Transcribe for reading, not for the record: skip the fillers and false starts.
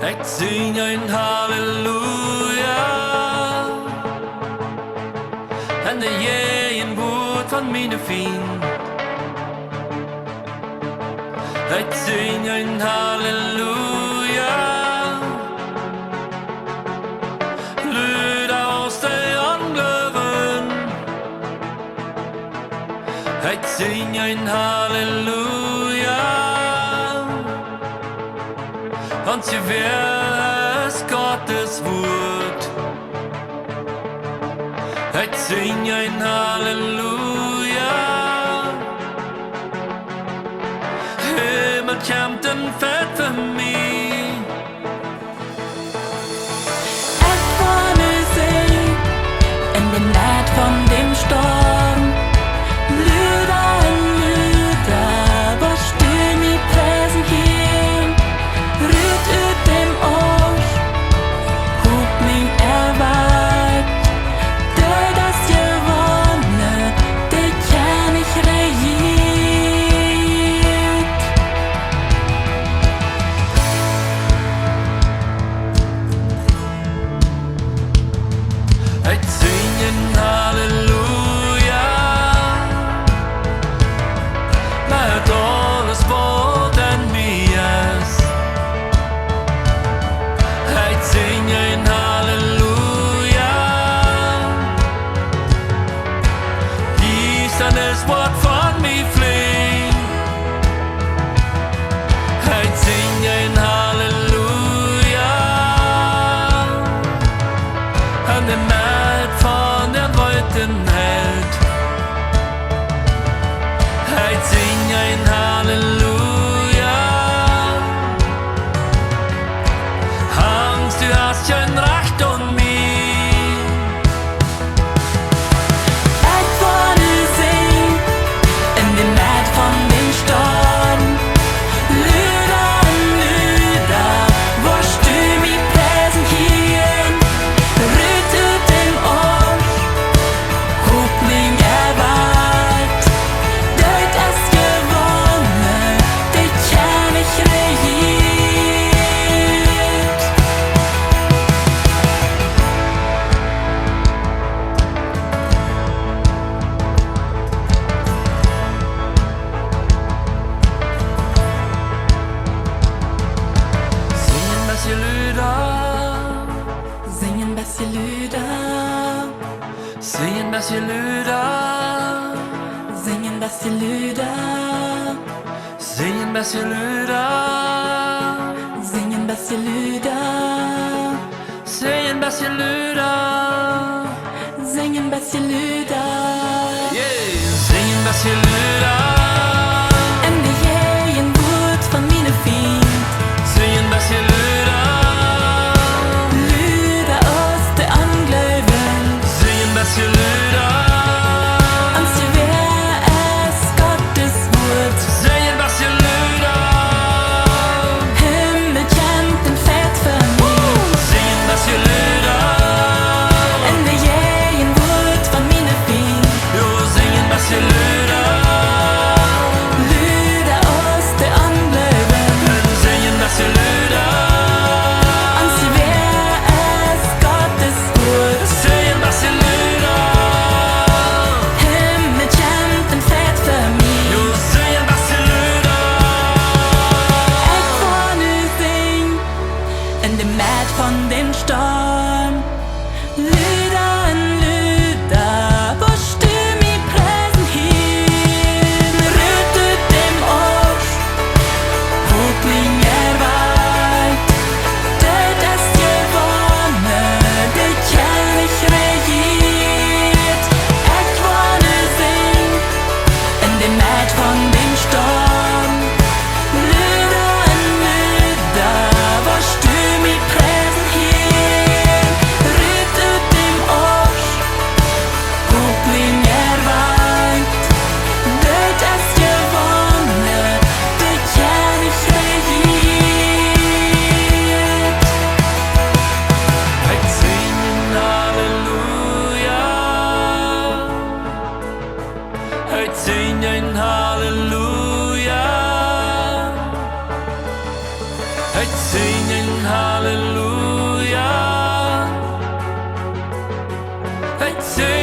Ik zing een halleluja en de jij een woord van mijn vriend. Ik zing een halleluja, luid aus de ongeloven. Ik zing een halleluja, want je wirst Gottes Wort. Ik zing een halleluja, Himmel kämpt en fett för mig. Ett var musik, en benät von dem Sturm. Lyda, was du mir präsentieren. Rührt ut dem Ors, hob min erwart. Dör das gewonne, det kan ich regiert. Ik zing een halleluja, met alles wat in mij is. Ik zing een halleluja, dies dan is wat van mij vliegt. Ik zing een halleluja, en de maat van der Wolkenheld. Ik zing een halleluja, Angst, du hast kein Recht an mir. Ett var musik, en benät von dem Sturm. Lyda, was du mir präsentieren. Rührt ut dem Ors, hob min erwart. Dört es gewonne, det kan ich regiert. Singen bäst je lyder, Singen bäst je lyder, singen bäst je lyder, singen bäst je lyder, singen bäst je lyder, singen bäst je lyder, singen bäst je lyder, singen bäst je lyder. singen bäst je lyder, En det ger en bort från mina fint. singen bäst je lyder, Lyda oss till anglöven. singen bäst je lyder, Ans je weer es Gottes Wort. singen bäst je lyder, Himmel kämpt en fett för mig. singen bäst je lyder, En det ger en bort från mina fint. jo singen bäst je lyder. het zingen halleluja, het zingen